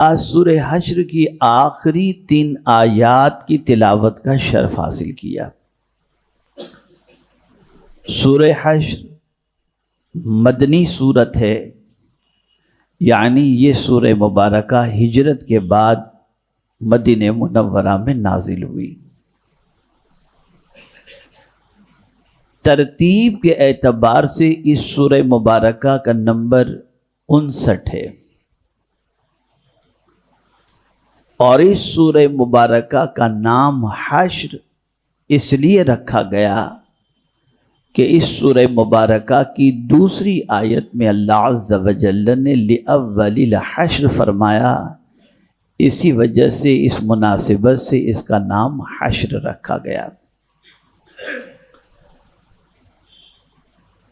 آج سورہ حشر کی آخری 3 آیات کی تلاوت کا شرف حاصل کیا۔ سورہ حشر مدنی سورت ہے، یعنی یہ سورہ مبارکہ ہجرت کے بعد مدینہ منورہ میں نازل ہوئی۔ ترتیب کے اعتبار سے اس سورہ مبارکہ کا نمبر 59 ہے، اور اس سورہ مبارکہ کا نام حشر اس لیے رکھا گیا کہ اس سورہ مبارکہ کی دوسری آیت میں اللہ عز و جل نے لِأَوَّلِ الْحَشْرِ فرمایا، اسی وجہ سے اس مناسبت سے اس کا نام حشر رکھا گیا۔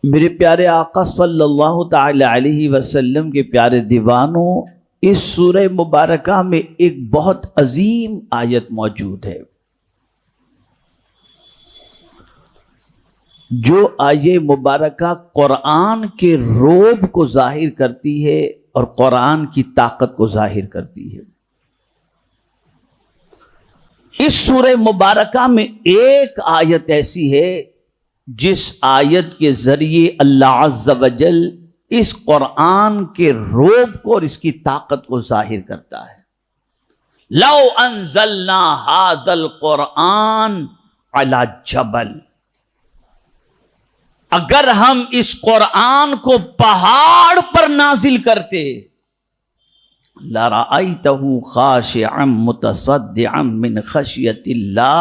میرے پیارے آقا صلی اللہ تعالی علیہ وسلم کے پیارے دیوانوں، اس سورہ مبارکہ میں ایک بہت عظیم آیت موجود ہے، جو آیت مبارکہ قرآن کے رعب کو ظاہر کرتی ہے اور قرآن کی طاقت کو ظاہر کرتی ہے۔ اس سورہ مبارکہ میں ایک آیت ایسی ہے جس آیت کے ذریعے اللہ عز و جل اس قرآن کے رعب کو اور اس کی طاقت کو ظاہر کرتا ہے۔ لو انزلنا ھذا القرآن علی جبل، اگر ہم اس قرآن کو پہاڑ پر نازل کرتے، لرأیتہ خاشعا متصدعا من خشیۃ اللہ،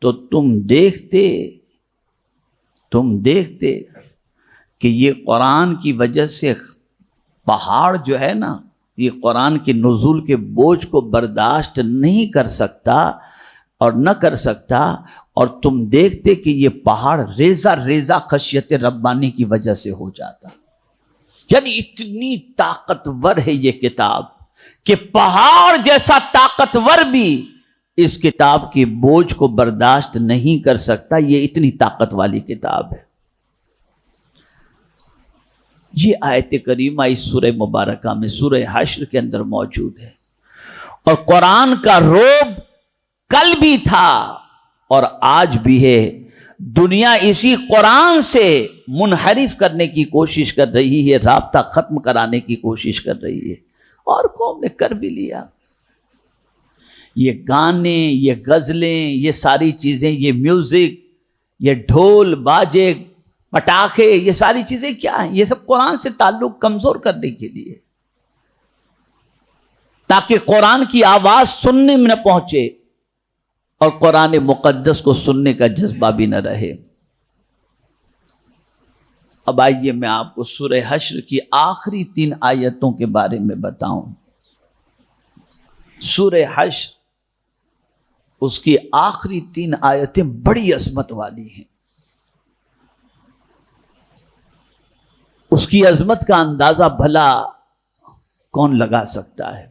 تو تم دیکھتے کہ یہ قرآن کی وجہ سے پہاڑ جو ہے نا، یہ قرآن کے نزول کے بوجھ کو برداشت نہیں کر سکتا اور نہ کر سکتا، اور تم دیکھتے کہ یہ پہاڑ ریزہ ریزہ خشیت ربانی کی وجہ سے ہو جاتا۔ یعنی اتنی طاقتور ہے یہ کتاب کہ پہاڑ جیسا طاقتور بھی اس کتاب کے بوجھ کو برداشت نہیں کر سکتا۔ یہ اتنی طاقت والی کتاب ہے۔ یہ آیت کریمہ اس سورہ مبارکہ میں سورہ حشر کے اندر موجود ہے، اور قرآن کا رعب کل بھی تھا اور آج بھی ہے۔ دنیا اسی قرآن سے منحرف کرنے کی کوشش کر رہی ہے، رابطہ ختم کرانے کی کوشش کر رہی ہے، اور قوم نے کر بھی لیا۔ یہ گانے، یہ غزلیں، یہ ساری چیزیں، یہ میوزک، یہ ڈھول باجے پٹاخے، یہ ساری چیزیں کیا ہیں؟ یہ سب قرآن سے تعلق کمزور کرنے کے لیے، تاکہ قرآن کی آواز سننے میں نہ پہنچے اور قرآن مقدس کو سننے کا جذبہ بھی نہ رہے۔ اب آئیے میں آپ کو سورہ حشر کی آخری 3 آیتوں کے بارے میں بتاؤں۔ سورہ حشر، اس کی آخری 3 آیتیں بڑی عظمت والی ہیں۔ اس کی عظمت کا اندازہ بھلا کون لگا سکتا ہے؟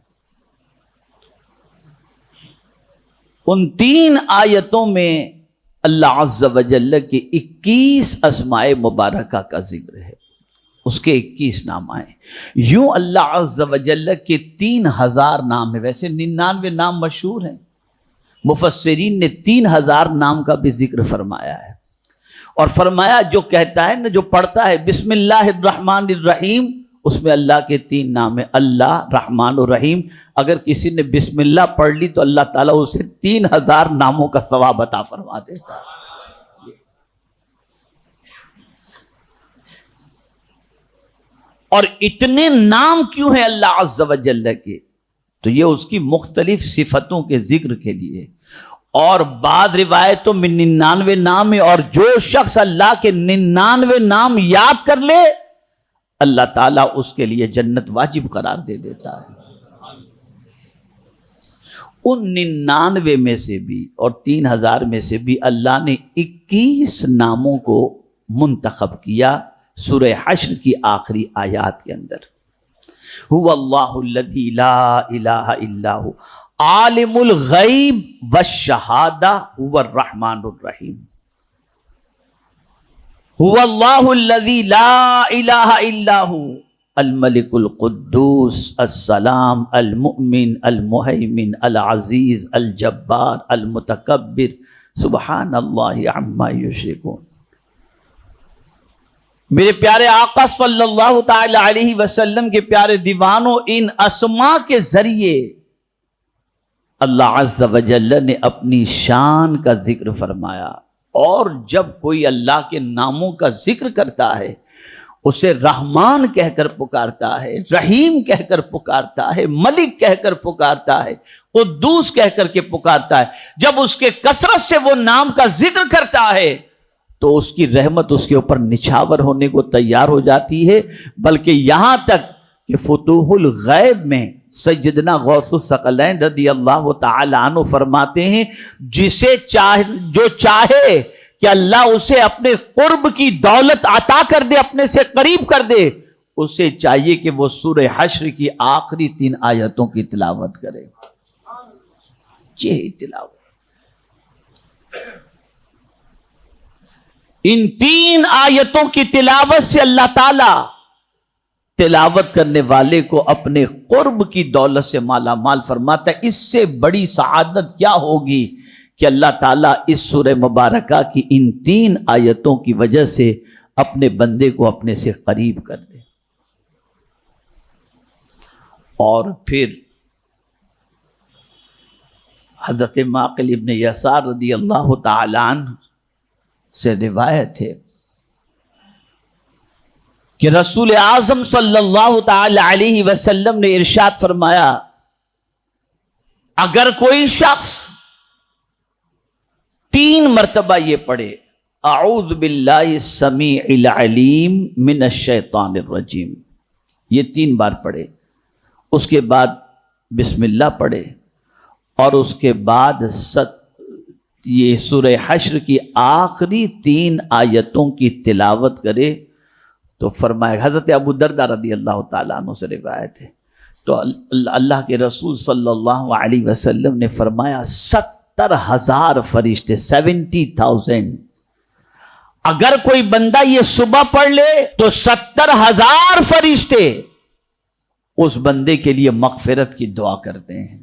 ان 3 آیتوں میں اللہ عز و جل کے 21 اسماء مبارکہ کا ذکر ہے، اس کے 21 نام آئے۔ یوں اللہ عز و جل کے 3000 نام ہیں، ویسے 99 نام مشہور ہیں، مفسرین نے 3000 نام کا بھی ذکر فرمایا ہے، اور فرمایا جو کہتا ہے نا، جو پڑھتا ہے بسم اللہ الرحمن الرحیم، اس میں اللہ کے 3 نام ہیں، اللہ، رحمان و رحیم۔ اگر کسی نے بسم اللہ پڑھ لی تو اللہ تعالیٰ اسے 3000 ناموں کا ثواب عطا فرما دیتا ہے۔ اور اتنے نام کیوں ہیں اللہ عز و جل کے؟ تو یہ اس کی مختلف صفتوں کے ذکر کے لیے، اور بعض روایتوں میں 99 نام ہیں، اور جو شخص اللہ کے 99 نام یاد کر لے، اللہ تعالیٰ اس کے لیے جنت واجب قرار دے دیتا ہے۔ ان 99 میں سے بھی اور 3000 میں سے بھی اللہ نے 21 ناموں کو منتخب کیا سورہ حشر کی آخری آیات کے اندر۔ هو اللہ الذی لا الہ الا هو عالم الغیب والشہادہ هو الرحمن الرحیم۔ هو اللہ الذی لا الہ الا هو الملک القدوس السلام المؤمن المہیمن العزیز الجبار المتکبر سبحان اللہ عما یشرکون۔ میرے پیارے آقا صلی اللہ تعالی علیہ وسلم کے پیارے دیوانوں، ان اسماء کے ذریعے اللہ عز و جل نے اپنی شان کا ذکر فرمایا، اور جب کوئی اللہ کے ناموں کا ذکر کرتا ہے اسے رحمان کہہ کر پکارتا ہے، رحیم کہہ کر پکارتا ہے، ملک کہہ کر پکارتا ہے، قدوس کہہ کر کے پکارتا ہے۔ جب اس کے کثرت سے وہ نام کا ذکر کرتا ہے تو اس کی رحمت اس کے اوپر نچھاور ہونے کو تیار ہو جاتی ہے، بلکہ یہاں تک کہ فتوح الغیب میں سیدنا غوث الثقلین رضی اللہ تعالی عنہ فرماتے ہیں جسے جو چاہے کہ اللہ اسے اپنے قرب کی دولت عطا کر دے، اپنے سے قریب کر دے، اسے چاہیے کہ وہ سورہ حشر کی آخری 3 آیتوں کی تلاوت کرے۔ یہ تلاوت، ان 3 آیتوں کی تلاوت سے اللہ تعالی تلاوت کرنے والے کو اپنے قرب کی دولت سے مالا مال فرماتا ہے۔ اس سے بڑی سعادت کیا ہوگی کہ اللہ تعالیٰ اس سورہ مبارکہ کی ان 3 آیتوں کی وجہ سے اپنے بندے کو اپنے سے قریب کر دے۔ اور پھر حضرت معقل ابن یسار رضی اللہ تعالی عنہ سے روایت ہے کہ رسول اعظم صلی اللہ تعالی علیہ وسلم نے ارشاد فرمایا، اگر کوئی شخص 3 مرتبہ یہ پڑھے اعوذ باللہ السمیع العلیم من الشیطان الرجیم، یہ 3 بار پڑھے، اس کے بعد بسم اللہ پڑھے، اور اس کے بعد یہ سورہ حشر کی آخری 3 آیتوں کی تلاوت کرے، تو فرمایا، حضرت ابو درداء رضی اللہ تعالیٰ عنہ سے روایت ہے، تو اللہ کے رسول صلی اللہ علیہ وسلم نے فرمایا 70,000 فرشتے، 70,000، اگر کوئی بندہ یہ صبح پڑھ لے تو 70,000 فرشتے اس بندے کے لیے مغفرت کی دعا کرتے ہیں،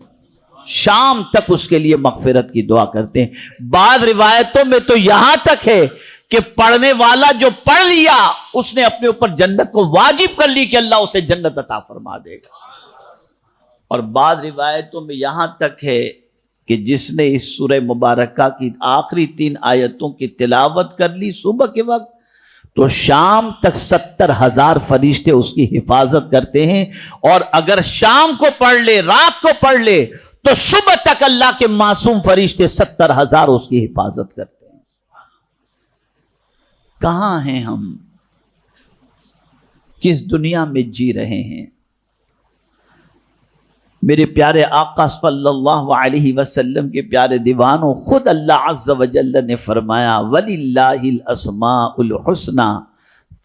شام تک اس کے لیے مغفرت کی دعا کرتے ہیں۔ بعض روایتوں میں تو یہاں تک ہے کہ پڑھنے والا جو پڑھ لیا اس نے اپنے اوپر جنت کو واجب کر لی کہ اللہ اسے جنت عطا فرما دے گا، اور بعض روایتوں میں یہاں تک ہے کہ جس نے اس سورہ مبارکہ کی آخری 3 آیتوں کی تلاوت کر لی صبح کے وقت تو شام تک 70,000 فرشتے اس کی حفاظت کرتے ہیں، اور اگر شام کو پڑھ لے، رات کو پڑھ لے، تو صبح تک اللہ کے معصوم فرشتے 70,000 اس کی حفاظت کرتے ہیں۔ کہاں ہیں ہم؟ کس دنیا میں جی رہے ہیں؟ میرے پیارے آقا صلی اللہ علیہ وسلم کے پیارے دیوانوں، خود اللہ عز و جل نے فرمایا وَلِلَّهِ الْأَسْمَاءُ الْحُسْنَى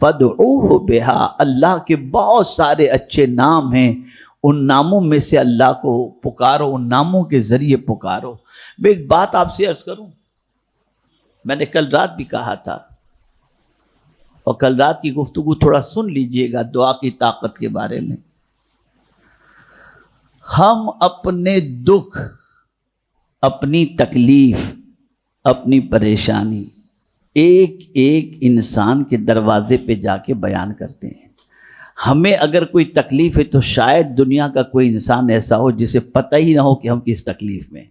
فَادْعُوهُ بِهَا، اللہ کے بہت سارے اچھے نام ہیں، ان ناموں میں سے اللہ کو پکارو، ان ناموں کے ذریعے پکارو۔ میں ایک بات آپ سے عرض کروں، میں نے کل رات بھی کہا تھا، اور کل رات کی گفتگو تھوڑا سن لیجئے گا دعا کی طاقت کے بارے میں۔ ہم اپنے دکھ، اپنی تکلیف، اپنی پریشانی ایک ایک انسان کے دروازے پہ جا کے بیان کرتے ہیں۔ ہمیں اگر کوئی تکلیف ہے تو شاید دنیا کا کوئی انسان ایسا ہو جسے پتہ ہی نہ ہو کہ ہم کس تکلیف میں ہیں،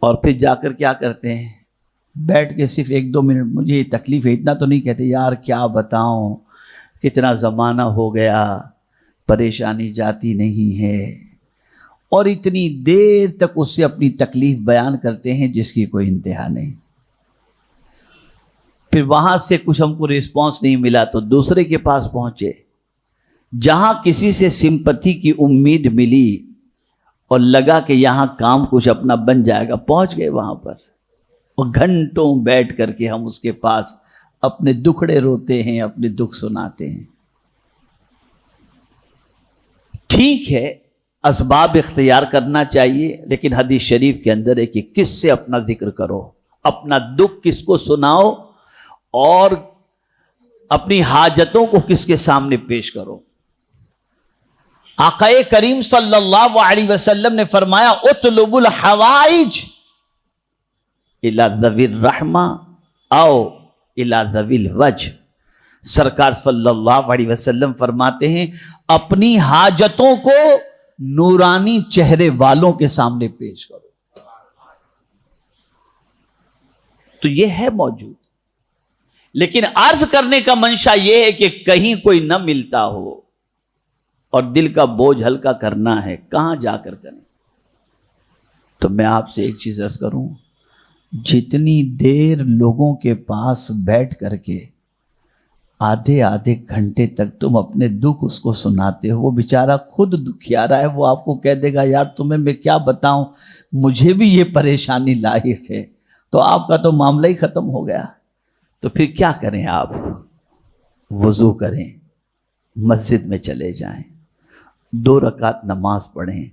اور پھر جا کر کیا کرتے ہیں، بیٹھ کے صرف 1-2 منٹ مجھے یہ تکلیف ہے، اتنا تو نہیں کہتے یار کیا بتاؤں، کتنا زمانہ ہو گیا، پریشانی جاتی نہیں ہے، اور اتنی دیر تک اس سے اپنی تکلیف بیان کرتے ہیں جس کی کوئی انتہا نہیں۔ پھر وہاں سے کچھ ہم کو رسپانس نہیں ملا تو دوسرے کے پاس پہنچے، جہاں کسی سے سمپتھی کی امید ملی اور لگا کہ یہاں کام کچھ اپنا بن جائے گا، پہنچ گئے وہاں پر، اور گھنٹوں بیٹھ کر کے ہم اس کے پاس اپنے دکھڑے روتے ہیں، اپنے دکھ سناتے ہیں۔ ٹھیک ہے، اسباب اختیار کرنا چاہیے، لیکن حدیث شریف کے اندر ہے کہ کس سے اپنا ذکر کرو، اپنا دکھ کس کو سناؤ، اور اپنی حاجتوں کو کس کے سامنے پیش کرو. آقا کریم صلی اللہ علیہ وسلم نے فرمایا اطلب الحوائج الی ذوی الرحمہ او الی ذوی الوجہ. سرکار صلی اللہ علیہ وسلم فرماتے ہیں اپنی حاجتوں کو نورانی چہرے والوں کے سامنے پیش کرو. تو یہ ہے موجود. لیکن عرض کرنے کا منشا یہ ہے کہ کہیں کوئی نہ ملتا ہو اور دل کا بوجھ ہلکا کرنا ہے، کہاں جا کر کریں؟ تو میں آپ سے ایک چیز عرض کروں، جتنی دیر لوگوں کے پاس بیٹھ کر کے آدھے گھنٹے تک تم اپنے دکھ اس کو سناتے ہو، وہ بیچارہ خود دکھیارا ہے، وہ آپ کو کہہ دے گا یار تمہیں میں کیا بتاؤں، مجھے بھی یہ پریشانی لاحق ہے، تو آپ کا تو معاملہ ہی ختم ہو گیا. تو پھر کیا کریں؟ آپ وضو کریں، مسجد میں چلے جائیں، 2 رکعت نماز پڑھیں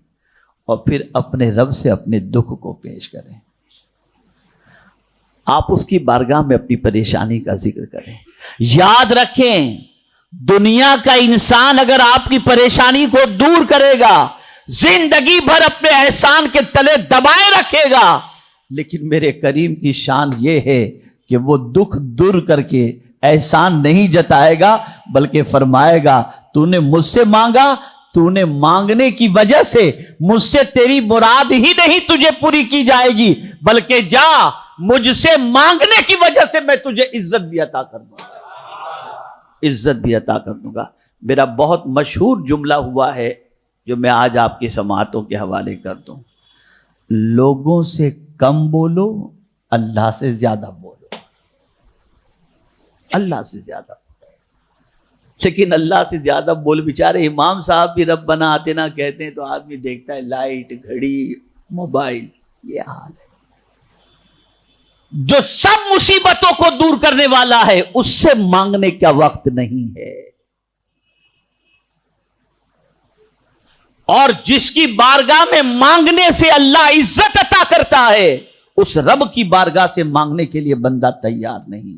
اور پھر اپنے رب سے اپنے دکھ کو پیش کریں. آپ اس کی بارگاہ میں اپنی پریشانی کا ذکر کریں. یاد رکھیں دنیا کا انسان اگر آپ کی پریشانی کو دور کرے گا زندگی بھر اپنے احسان کے تلے دبائے رکھے گا، لیکن میرے کریم کی شان یہ ہے کہ وہ دکھ دور کر کے احسان نہیں جتائے گا، بلکہ فرمائے گا تو نے مجھ سے مانگا، تو نے مانگنے کی وجہ سے مجھ سے تیری مراد ہی نہیں تجھے پوری کی جائے گی، بلکہ جا مجھ سے مانگنے کی وجہ سے میں تجھے عزت بھی عطا کر دوں گا، عزت بھی عطا کر دوں گا. میرا بہت مشہور جملہ ہوا ہے جو میں آج آپ کی سماعتوں کے حوالے کر دوں، لوگوں سے کم بولو، اللہ سے زیادہ بولو. اللہ سے زیادہ، لیکن اللہ سے زیادہ بول بیچارے امام صاحب بھی ربنا آتنا کہتے ہیں تو آدمی دیکھتا ہے لائٹ، گھڑی، موبائل، یہ حال ہے. جو سب مصیبتوں کو دور کرنے والا ہے اس سے مانگنے کا وقت نہیں ہے، اور جس کی بارگاہ میں مانگنے سے اللہ عزت عطا کرتا ہے اس رب کی بارگاہ سے مانگنے کے لیے بندہ تیار نہیں.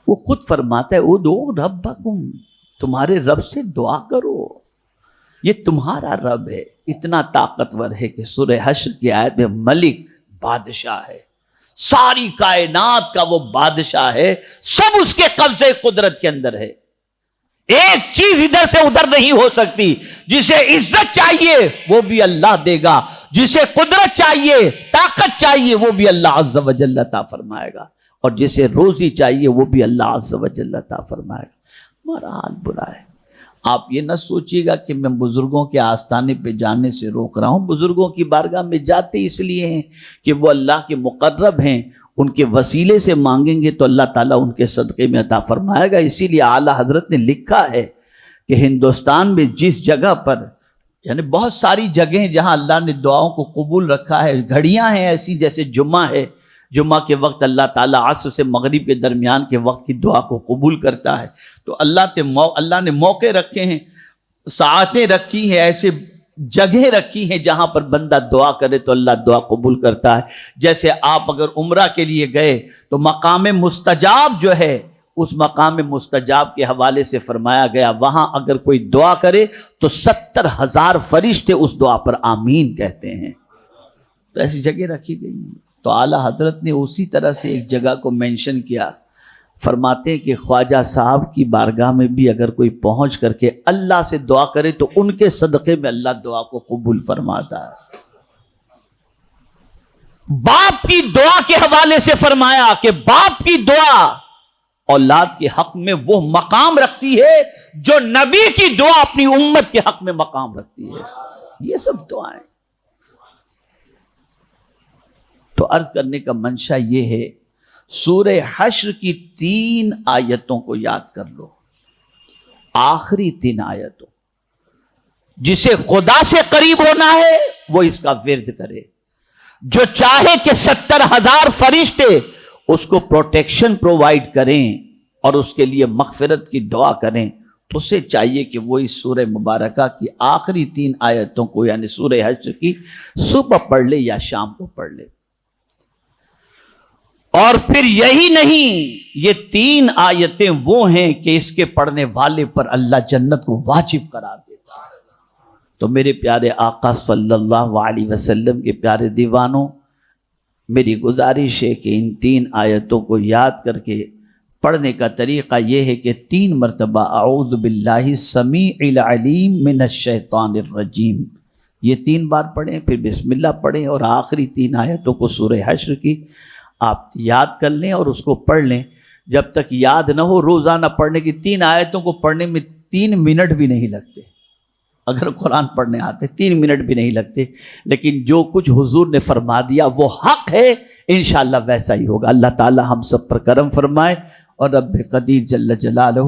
وہ خود فرماتا ہے ادعوا ربکم، تمہارے رب سے دعا کرو، یہ تمہارا رب ہے، اتنا طاقتور ہے کہ سورہ حشر کی آیت میں ملک بادشاہ ہے، ساری کائنات کا وہ بادشاہ ہے، سب اس کے قبضے قدرت کے اندر ہے. ایک چیز ادھر سے ادھر نہیں ہو سکتی. جسے عزت چاہیے وہ بھی اللہ دے گا، جسے قدرت چاہیے، طاقت چاہیے وہ بھی اللہ عز و جل عطا فرمائے گا، اور جسے روزی چاہیے وہ بھی اللہ عز و جل عطا فرمائے گا. ہمارا حال برا ہے. آپ یہ نہ سوچیے گا کہ میں بزرگوں کے آستانے پہ جانے سے روک رہا ہوں. بزرگوں کی بارگاہ میں جاتے اس لیے ہیں کہ وہ اللہ کے مقرب ہیں، ان کے وسیلے سے مانگیں گے تو اللہ تعالیٰ ان کے صدقے میں عطا فرمائے گا. اسی لیے اعلیٰ حضرت نے لکھا ہے کہ ہندوستان میں جس جگہ پر، یعنی بہت ساری جگہیں جہاں اللہ نے دعاؤں کو قبول رکھا ہے، گھڑیاں ہیں ایسی جیسے جمعہ ہے، جمعہ کے وقت اللہ تعالیٰ عصر سے مغرب کے درمیان کے وقت کی دعا کو قبول کرتا ہے. تو اللہ نے موقع رکھے ہیں، ساعتیں رکھی ہیں، ایسے جگہیں رکھی ہیں جہاں پر بندہ دعا کرے تو اللہ دعا قبول کرتا ہے. جیسے آپ اگر عمرہ کے لیے گئے تو مقام مستجاب جو ہے، اس مقام مستجاب کے حوالے سے فرمایا گیا وہاں اگر کوئی دعا کرے تو 70,000 فرشتے اس دعا پر آمین کہتے ہیں. تو ایسی جگہ رکھی گئی ہیں. تو اعلیٰ حضرت نے اسی طرح سے ایک جگہ کو مینشن کیا، فرماتے ہیں کہ خواجہ صاحب کی بارگاہ میں بھی اگر کوئی پہنچ کر کے اللہ سے دعا کرے تو ان کے صدقے میں اللہ دعا کو قبول فرماتا ہے. باپ کی دعا کے حوالے سے فرمایا کہ باپ کی دعا اولاد کے حق میں وہ مقام رکھتی ہے جو نبی کی دعا اپنی امت کے حق میں مقام رکھتی ہے. یہ سب دعائیں. تو عرض کرنے کا منشا یہ ہے، سورہ حشر کی 3 آیتوں کو یاد کر لو، آخری 3 آیتوں. جسے خدا سے قریب ہونا ہے وہ اس کا ورد کرے. جو چاہے کہ 70,000 فرشتے اس کو پروٹیکشن پرووائڈ کریں اور اس کے لیے مغفرت کی دعا کریں، اسے چاہیے کہ وہ اس سورہ مبارکہ کی آخری 3 آیتوں کو یعنی سورہ حشر کی صبح پڑھ لے یا شام کو پڑھ لے. اور پھر یہی نہیں، یہ 3 آیتیں وہ ہیں کہ اس کے پڑھنے والے پر اللہ جنت کو واجب قرار دیتا ہے۔ تو میرے پیارے آقا صلی اللہ علیہ وسلم کے پیارے دیوانوں، میری گزارش ہے کہ ان 3 آیتوں کو یاد کر کے پڑھنے کا طریقہ یہ ہے کہ 3 مرتبہ اعوذ باللہ السمیع العلیم من الشیطان الرجیم، یہ 3 بار پڑھیں، پھر بسم اللہ پڑھیں، اور آخری 3 آیتوں کو سورہ حشر کی آپ یاد کر لیں اور اس کو پڑھ لیں۔ جب تک یاد نہ ہو روزانہ پڑھنے کی، 3 آیتوں کو پڑھنے میں 3 منٹ بھی نہیں لگتے، اگر قرآن پڑھنے آتے 3 منٹ بھی نہیں لگتے، لیکن جو کچھ حضور نے فرما دیا وہ حق ہے، انشاءاللہ ویسا ہی ہوگا۔ اللہ تعالی ہم سب پر کرم فرمائے، اور رب قدیر جل جلالہ